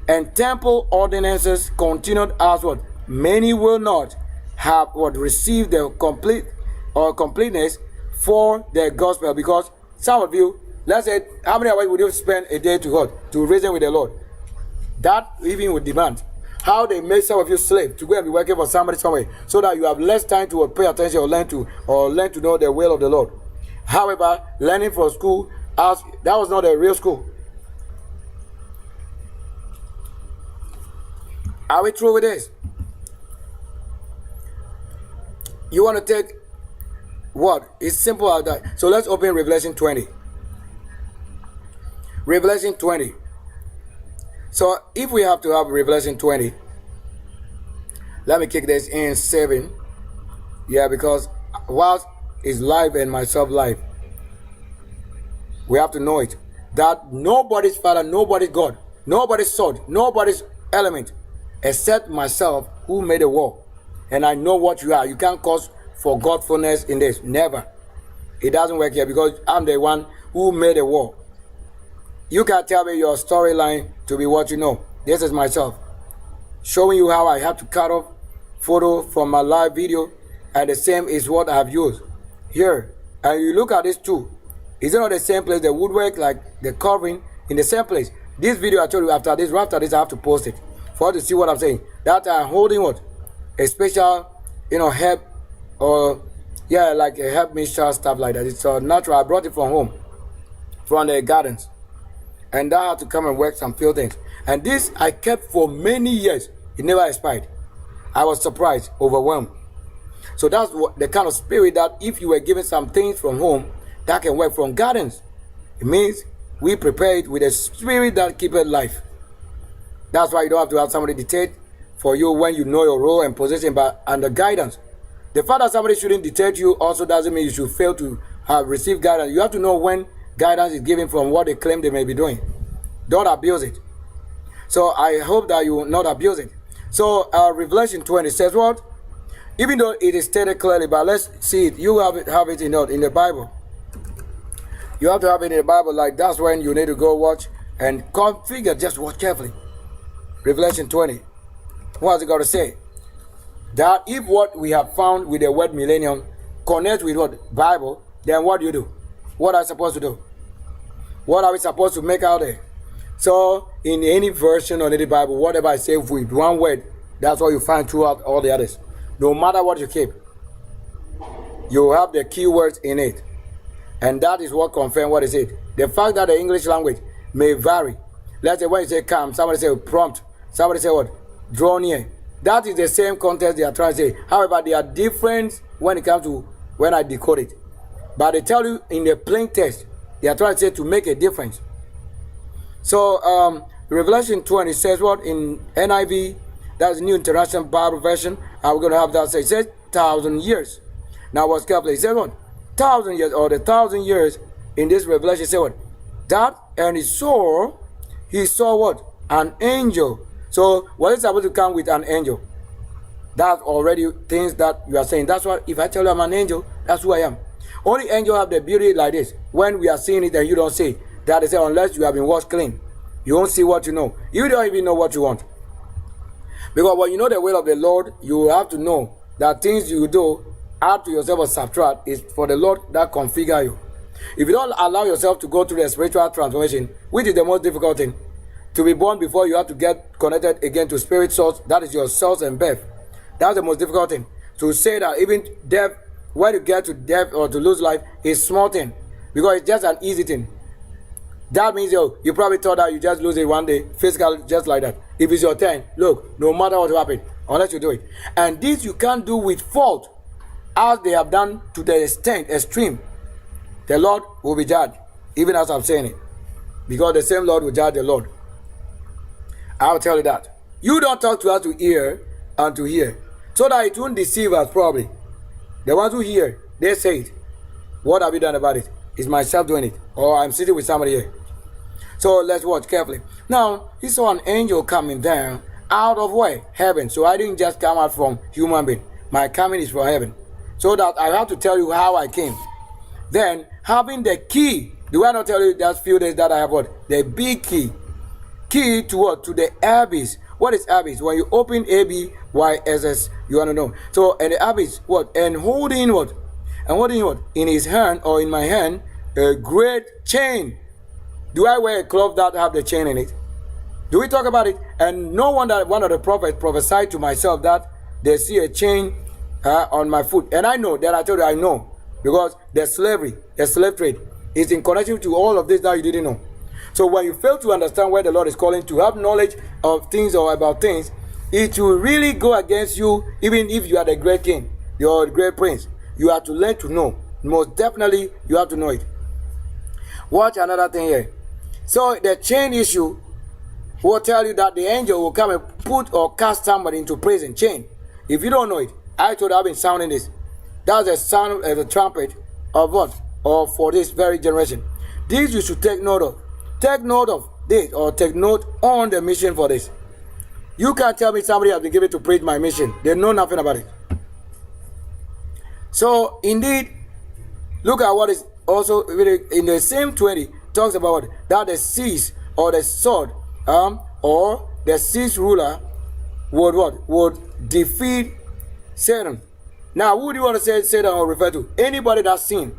and temple ordinances continued as what? Many will not have what received the complete or completeness for the gospel. Because some of you, let's say, how many hours would you spend a day to God, to reason with the Lord? That even would demand. How they make some of you slave to go and be working for somebody somewhere, so that you have less time to pay attention or learn to know the will of the Lord. However, learning from school, that was not a real school. Are we through with this? You want to take what? It's simple as that. So let's open Revelation 20. Revelation 20. So if we have to have Revelation 20, let me kick this in 7. Yeah, because whilst is life and myself life, we have to know it. That nobody's father, nobody's God, nobody's sword, nobody's element, except myself who made a war. And I know what you are. You can't cause forgetfulness in this. Never. It doesn't work here because I'm the one who made a war. You can tell me your storyline to be what you know. This is myself. Showing you how I have to cut off photo from my live video. And the same is what I have used. Here. And you look at this too. Is it not the same place? The woodwork, like the covering, in the same place. This video I told you after this, I have to post it. For you to see what I'm saying. That I'm holding what? A special, herb, or yeah, like a herb mixture, stuff like that. It's natural. I brought it from home, from the gardens, and I had to come and work some few things. And this I kept for many years. It never expired. I was surprised, overwhelmed. So that's what the kind of spirit that if you were given some things from home that can work from gardens, it means we prepare it with a spirit that keepeth life. That's why you don't have to have somebody dictate for you when you know your role and position, but under guidance. The fact that somebody shouldn't dictate you also doesn't mean you should fail to have received guidance. You have to know when guidance is given from what they claim they may be doing. Don't abuse it. So I hope that you will not abuse it. So Revelation 20 says what? Even though it is stated clearly, but let's see it. You have it in the Bible. You have to have it in the Bible. Like that's when you need to go watch and configure. Just watch carefully. Revelation 20. What's it got to say? That if what we have found with the word millennium connects with what Bible, then what do you do? What are you supposed to do? What are we supposed to make out there? So in any version of any Bible, whatever I say with one word, that's what you find throughout all the others. No matter what you keep, you have the keywords in it. And that is what confirms what is it. The fact that the English language may vary. Let's say when you say come, somebody say prompt, somebody say what? Draw near. That is the same context they are trying to say. However, they are different when it comes to when I decode it. But they tell you in the plain text, they are trying to say to make a difference. So Revelation 20 says what in NIV, that's the New International Bible Version, and we're going to have that say, it says 1,000 years. Now what's careful, it says what? 1,000 years, or the 1,000 years in this Revelation, say what? That, and he saw what? An angel. So what is supposed to come with an angel? That's already things that you are saying. That's why if I tell you I'm an angel, that's who I am. Only angels have the beauty like this. When we are seeing it and you don't see, that is unless you have been washed clean. You won't see what you know. You don't even know what you want. Because when you know the will of the Lord, you have to know that things you do, add to yourself or subtract, is for the Lord that configure you. If you don't allow yourself to go through the spiritual transformation, which is the most difficult thing, to be born before you have to get connected again to spirit source, that is your source and birth. That's the most difficult thing. To say that even death, when you get to death or to lose life, is small thing. Because it's just an easy thing. That means you probably thought that you just lose it one day, physically, just like that. If it's your turn, look, no matter what will happen, unless you do it. And this you can't do with fault, as they have done to the extreme. The Lord will be judged, even as I'm saying it. Because the same Lord will judge the Lord. I'll tell you that. You don't talk to us to hear and to hear. So that it won't deceive us probably. The ones who hear, they say it. What have you done about it? Is myself doing it? Or I'm sitting with somebody here. So let's watch carefully. Now, he saw an angel coming down out of where? Heaven. So I didn't just come out from human being. My coming is from heaven. So that I have to tell you how I came. Then, having the key. Do I not tell you that few days that I have what? The big key. Key to what? To the abyss. What is abyss? When you open ABYSS, you want to know. So, and the abyss, what? And holding what? And holding what? In his hand or in my hand, a great chain. Do I wear a cloth that have the chain in it? Do we talk about it? And no wonder one of the prophets prophesied to myself that they see a chain on my foot. And I know that I told you I know. Because the slavery, the slave trade is in connection to all of this that you didn't know. So when you fail to understand where the Lord is calling to have knowledge of things or about things, it will really go against you even if you are the great king, you're the great prince. You have to learn to know. Most definitely, you have to know it. Watch another thing here. So the chain issue will tell you that the angel will come and put or cast somebody into prison, chain. If you don't know it, I told you I've been sounding this. That's the sound of the trumpet of what? Or for this very generation. This you should take note of. Take note of this, or take note on the mission for this. You can't tell me somebody has been given to preach my mission. They know nothing about it. So indeed, look at what is also in the same 20 talks about that the seas or the sword or the seas ruler would what? Would defeat Satan. Now, who do you want to say Satan or refer to? Anybody that's seen.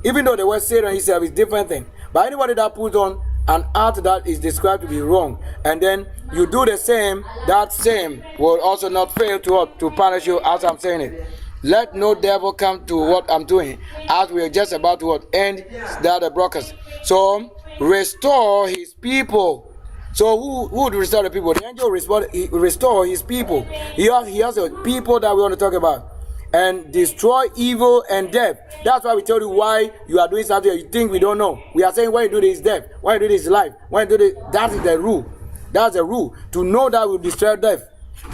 Even though the word Satan himself is different thing. But anybody that puts on an art that is described to be wrong, and then you do the same, that same will also not fail to punish you as I'm saying it. Let no devil come to what I'm doing, as we are just about to end the broadcast. So, restore his people. So who would restore the people? The angel restore his people. He has the people that we want to talk about. And destroy evil and death. That's why we tell you why you are doing something you think we don't know. We are saying why you do this is death, why you do this is life, why you do this. That is the rule. That's the rule. To know that will destroy death.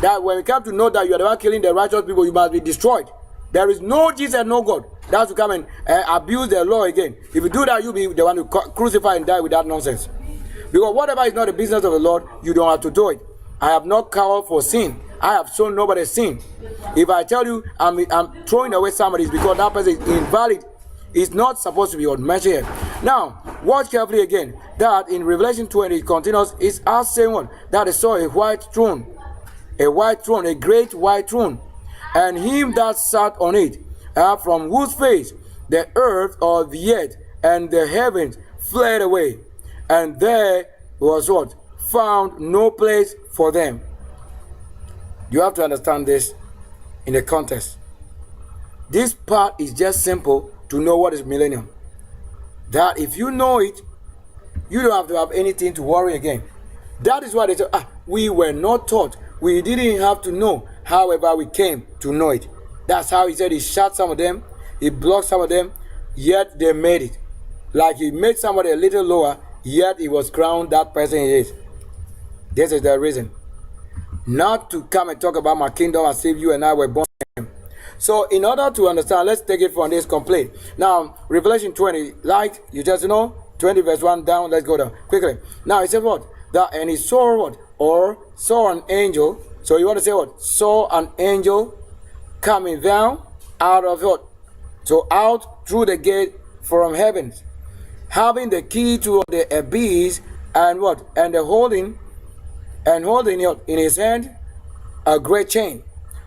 That when we come to know that you are the one killing the righteous people, you must be destroyed. There is no Jesus and no God. That's to come and abuse the law again. If you do that, you'll be the one to crucify and die with that nonsense. Because whatever is not the business of the Lord, you don't have to do it. I have not covered for sin. I have shown nobody's sin. If I tell you I'm throwing away somebody, it's because that person is invalid. It's not supposed to be on measure here. Now, watch carefully again, that in Revelation 20 it continues, is us saying what? That they saw a white throne, a great white throne, and him that sat on it, from whose face the earth or the earth and the heavens fled away, and there was what? Found no place for them. You have to understand this in the context. This part is just simple to know what is millennium. That if you know it, you don't have to have anything to worry again. That is why they say, we were not taught. We didn't have to know. However, we came to know it. That's how he said he shot some of them. He blocked some of them. Yet they made it. Like he made somebody a little lower. Yet he was crowned that person he is. This is the reason. Not to come and talk about my kingdom as if you and I were born. So in order to understand, let's take it from this complete. Now, Revelation 20, like you just know, 20 verse 1 down, let's go down quickly. Now it says what? That, and he saw what? Or saw an angel. So you want to say what? Saw an angel coming down out of what? So out through the gate from heavens, having the key to the abyss, and what? And holding in his hand a great chain.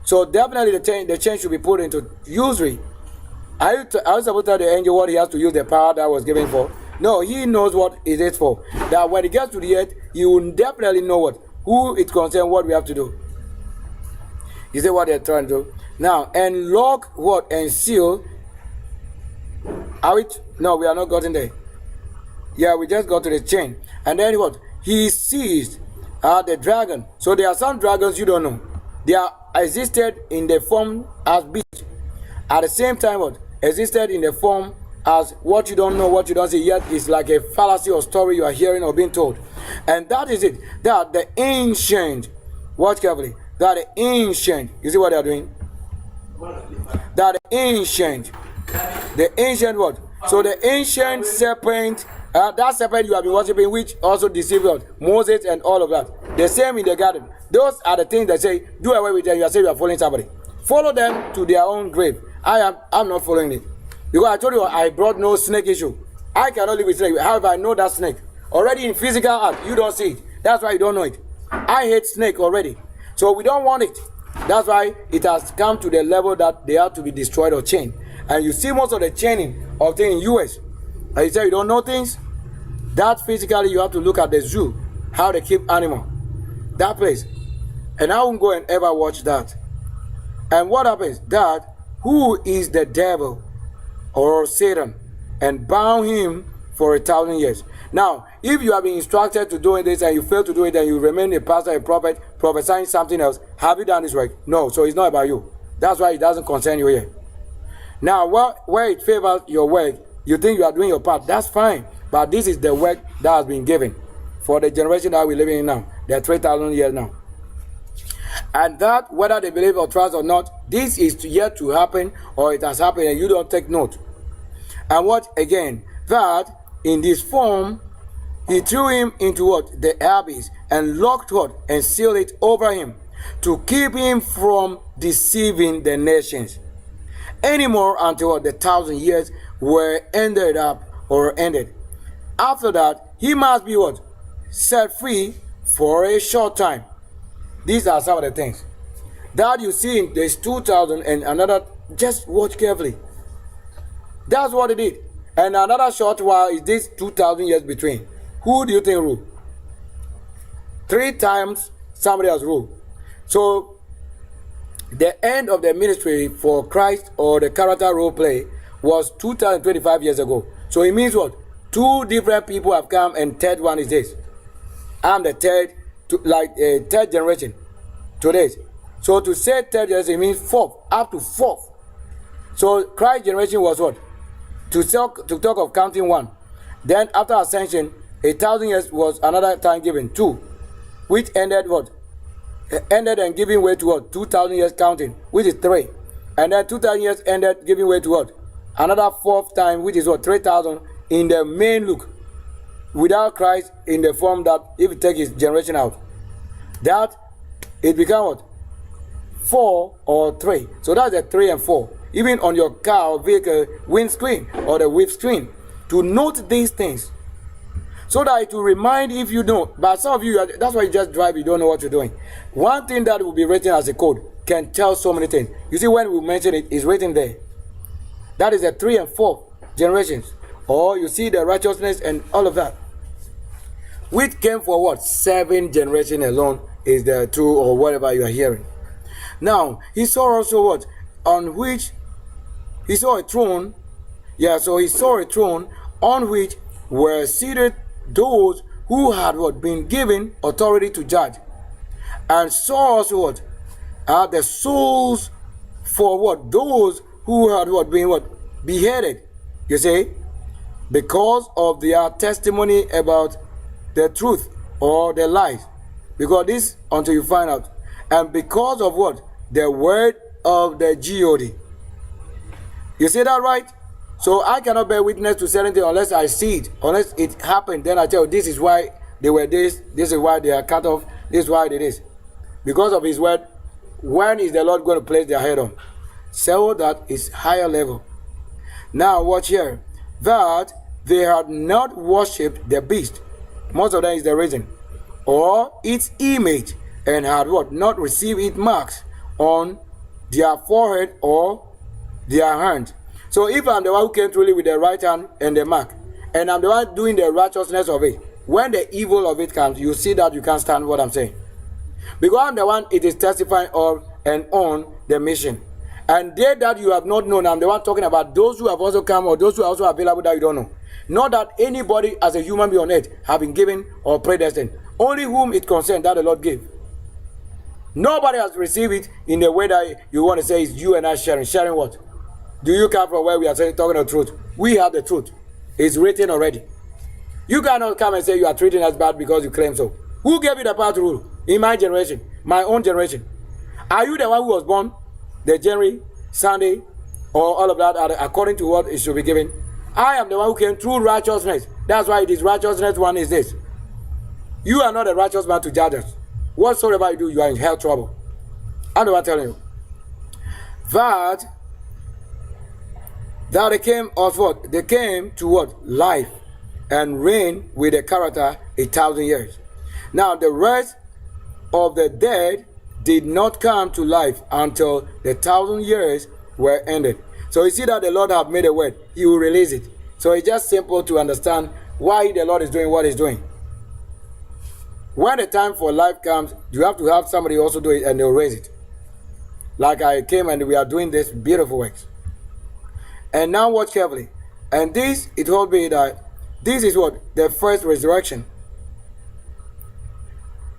So definitely the chain should be put into usury. Are you supposed to tell the angel what he has to use the power that was given for? No, he knows what it is for. That when he gets to the earth, he will definitely know what, who it concerns, what we have to do. You see what they're trying to do? Now, and lock what? And seal. Are we? No, we are not gotten there. Yeah, we just got to the chain. And then what? He seized the dragon. So there are some dragons you don't know. They are existed in the form as beast. At the same time, what? Existed in the form as what you don't know, what you don't see, yet it's like a fallacy or story you are hearing or being told. And that is it. That the ancient, watch carefully, that the ancient, you see what they are doing? That the ancient what? So the ancient serpent, that serpent you have been worshiping, which also deceived Moses and all of that. The same in the garden. Those are the things that say, do away with them. You are saying you are following somebody. Follow them to their own grave. I'm not following it. Because I told you I brought no snake issue. I cannot live with snake. However, I know that snake. Already in physical art, you don't see it. That's why you don't know it. I hate snake already. So we don't want it. That's why it has come to the level that they have to be destroyed or chained. And you see most of the chaining of things in US. And you say you don't know things. That physically you have to look at the zoo. How they keep animal. That place. And I won't go and ever watch that. And what happens? That who is the devil or Satan, and bound him for 1,000 years. Now, if you have been instructed to doing this and you fail to do it and you remain a pastor, a prophet, prophesying something else, have you done this work? No, so it's not about you. That's why it doesn't concern you here. Now, where it favors your work, you think you are doing your part, that's fine. But this is the work that has been given for the generation that we're living in now. They're 3,000 years now. And that, whether they believe or trust or not, this is yet to happen, or it has happened and you don't take note. And what again? That in this form, he threw him into what? The abyss, and locked what? And sealed it over him, to keep him from deceiving the nations anymore until what? The 1,000 years were ended. After that, he must be what? Set free for a short time. These are some of the things that you see in this 2,000 and another. Just watch carefully. That's what it did. And another short while is this 2,000 years between. Who do you think ruled? 3 times somebody else ruled. So the end of the ministry for Christ, or the character role play, was 2,025 years ago. So it means what? 2 different people have come, and third one is this. I'm the third, third generation today. So to say third generation means fourth, up to fourth. So Christ's generation was what? To talk of counting 1. Then after ascension, 1,000 years was another time given, 2, which ended what? Ended and giving way to what? 2,000 years counting, which is 3. And then 2,000 years ended giving way to what? Another 4th time, which is what? 3,000 in the main look. Without Christ in the form that if you take his generation out, that it became what? 4 or 3. So that's the 3 and 4. Even on your car or vehicle windscreen or the whip screen. To note these things So that it will remind if you don't. But some of you, that's why you just drive, you don't know what you're doing. One thing that will be written as a code can tell so many things. You see, when we mention it, it's written there. That is the 3 and 4 generations. Or you see the righteousness and all of that. Which came for what? 7 generations alone is the true or whatever you are hearing. Now, he saw also what? On which he saw a throne. Yeah, so he saw a throne on which were seated those who had what? Been given authority to judge. And saw also what? The souls for what? Those who had what? Been what? Beheaded. You see? Because of their testimony about the truth or the lies. Because this until you find out. And because of what? The word of the God. You see that right? So I cannot bear witness to certain things unless I see it. Unless it happened, then I tell you this is why they were this is why they are cut off, this is why it is. Because of his word, when is the Lord going to place their head on? So that is higher level. Now watch here. That they had not worshipped the beast. Most of that is the reason. Or its image, and had what? Not received its marks on their forehead or their hand. So if I'm the one who came truly with the right hand and the mark, and I'm the one doing the righteousness of it, when the evil of it comes, you see that you can't stand what I'm saying. Because I'm the one it is testifying of and on the mission. And they that you have not known, I'm the one talking about those who have also come or those who are also available that you don't know. Not that anybody as a human being on earth have been given or predestined. Only whom it concerns that the Lord gave. Nobody has received it in the way that you want to say is you and I sharing. Sharing what? Do you come from where we are saying, talking the truth? We have the truth. It's written already. You cannot come and say you are treating us bad because you claim so. Who gave you the power to rule? In my generation, my own generation. Are you the one who was born the January, Sunday, or all of that according to what it should be given? I am the one who came through righteousness. That's why it is righteousness one is this. You are not a righteous man to judge us. Whatsoever you do, you are in hell trouble. I'm the one telling you. That they came of what? They came to what? Life. And reign with the character 1,000 years. Now the rest of the dead did not come to life until the 1,000 years were ended. So you see that the Lord have made a word. He will release it. So it's just simple to understand why the Lord is doing what he's doing. When the time for life comes, you have to have somebody also do it and they'll raise it. Like I came and we are doing this beautiful works. And now watch carefully. And this, it told me that this is what? The first resurrection.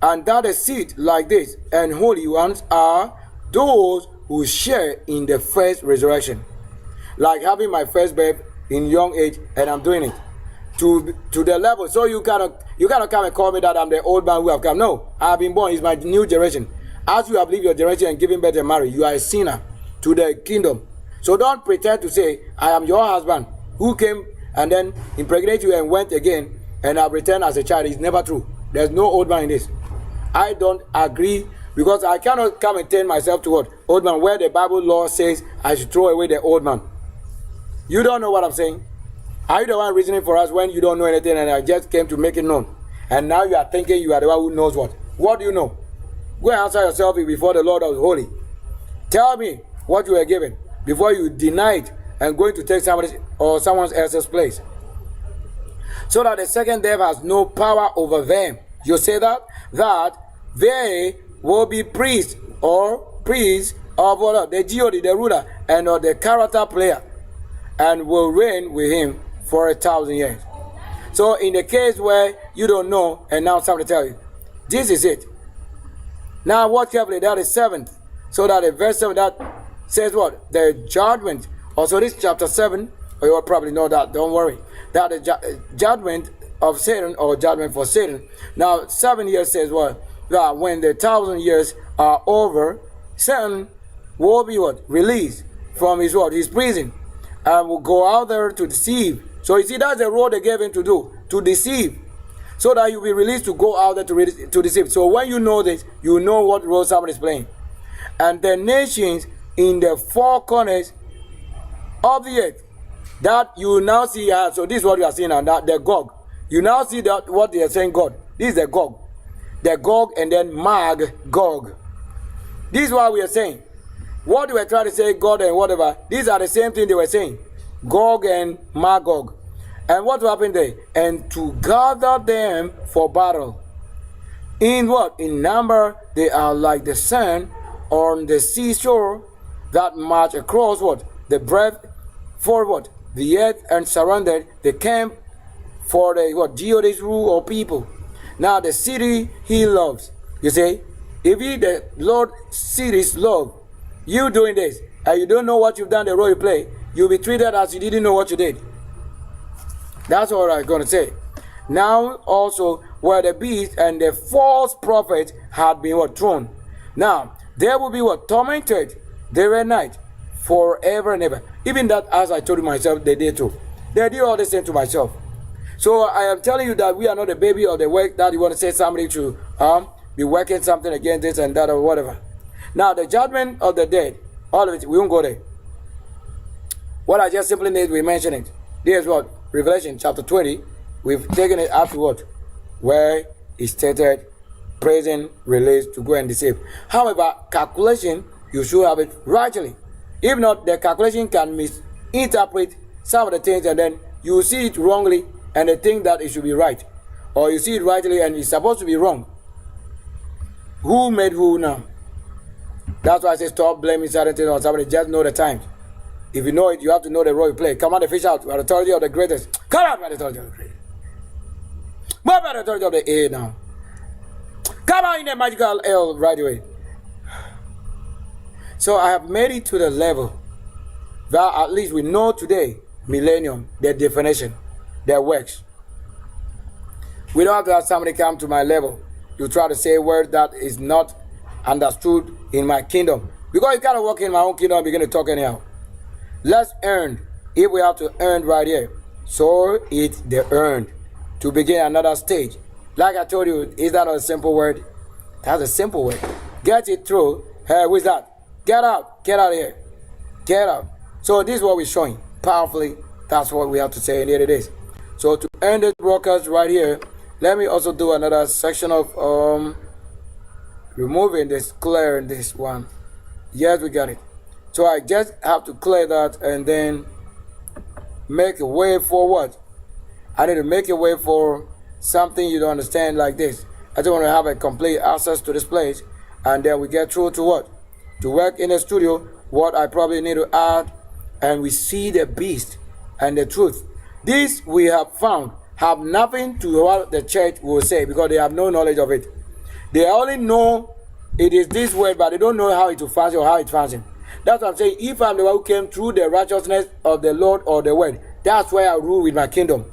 And that is seed like this. And holy ones are those who share in the first resurrection. Like having my first babe in young age and I'm doing it. To the level. So you cannot come and call me that I'm the old man who have come. No, I have been born. It's my new generation. As you have lived your generation and given birth and married, you are a sinner to the kingdom. So don't pretend to say, I am your husband who came and then impregnated you and went again and have returned as a child. It's never true. There's no old man in this. I don't agree because I cannot come and turn myself to what? Old man, where the Bible law says I should throw away the old man. You don't know what I'm saying. Are you the one reasoning for us when you don't know anything and I just came to make it known? And now you are thinking you are the one who knows what? What do you know? Go and answer yourself before the Lord of holy. Tell me what you were given before you deny it and going to take somebody or someone else's place. So that the second death has no power over them. You say that? That they will be priests or priests of what? The God, the ruler, and the character player, and will reign with him for 1,000 years. So in the case where you don't know and now somebody tell you, this is it. Now watch carefully, that is 7th. So that in verse 7 that says what? The judgment. Also this chapter 7, or you will probably know that, don't worry. That the judgment of Satan or judgment for Satan. Now 7 years says what? That when the 1,000 years are over, Satan will be what? Released from his what? His prison. And will go out there to deceive. So you see, that's the role they gave him to do, to deceive. So that you'll be released to go out there to deceive. So when you know this, you know what role somebody is playing. And the nations in the four corners of the earth, that you now see, so this is what you are seeing now, that the Gog. You now see that what they are saying, God. This is the Gog. The Gog and then Gog. This is what we are saying. What we are trying to say, God and whatever, these are the same thing they were saying. Gog and Magog. And what happened there? And to gather them for battle. In what? In number, they are like the sand on the seashore that march across what? The breadth for what? The earth and surrounded the camp for the what? Geodis rule or people. Now the city he loves. You see, if he the Lord cities love you doing this and you don't know what you've done the role you play, you'll be treated as you didn't know what you did. That's what I'm going to say. Now also where the beast and the false prophet had been what? Thrown. Now they will be what? Tormented day and night forever and ever. Even that, as I told myself, they did too. They did all the same to myself. So I am telling you that we are not a baby or the work that you want to say somebody to be working something against this and that or whatever. Now the judgment of the dead, all of it, we won't go there. What I just simply need, we mention it. There's what? Revelation chapter 20. We've taken it up to what? Where it stated praising release to go and deceive. However, calculation, you should have it rightly. If not, the calculation can misinterpret some of the things and then you see it wrongly and they think that it should be right. Or you see it rightly and it's supposed to be wrong. Who made who now? That's why I say stop blaming certain things on somebody. Just know the times. If you know it, you have to know the role you play. Come on, the fish out by the authority of the greatest. Come on by the authority of the greatest. Move by the authority of the A now. Come on in the magical L right away. So I have made it to the level that at least we know today, millennium, their definition, their works. We don't have to have somebody come to my level to try to say a word that is not understood in my kingdom. Because you cannot walk in my own kingdom and begin to talk anyhow. Let's earn. If we have to earn right here, so it's the earned to begin another stage. Like I told you, is that a simple word? That's a simple word. Get it through. Hey, who's that? Get out. Get out of here. Get out. So this is what we're showing. Powerfully, that's what we have to say, and here it is. So to earn this broadcast right here, let me also do another section of removing this, clearing this one. Yes, we got it. So I just have to clear that and then make a way for what? I need to make a way for something you don't understand like this. I just want to have a complete access to this place, and then we get through to what? To work in the studio, what I probably need to add, and we see the beast and the truth. This we have found have nothing to what the church will say because they have no knowledge of it. They only know it is this word, but they don't know how it will function or how it functions. That's what I'm saying. If I'm the one who came through the righteousness of the Lord or the word, that's where I rule with my kingdom.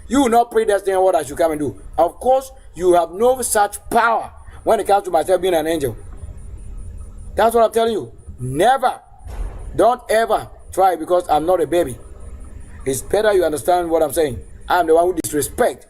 You will not predestine what I should come and do. Of course, you have no such power when it comes to myself being an angel. That's what I'm telling you. Never. Don't ever try because I'm not a baby. It's better you understand what I'm saying. I'm the one who disrespect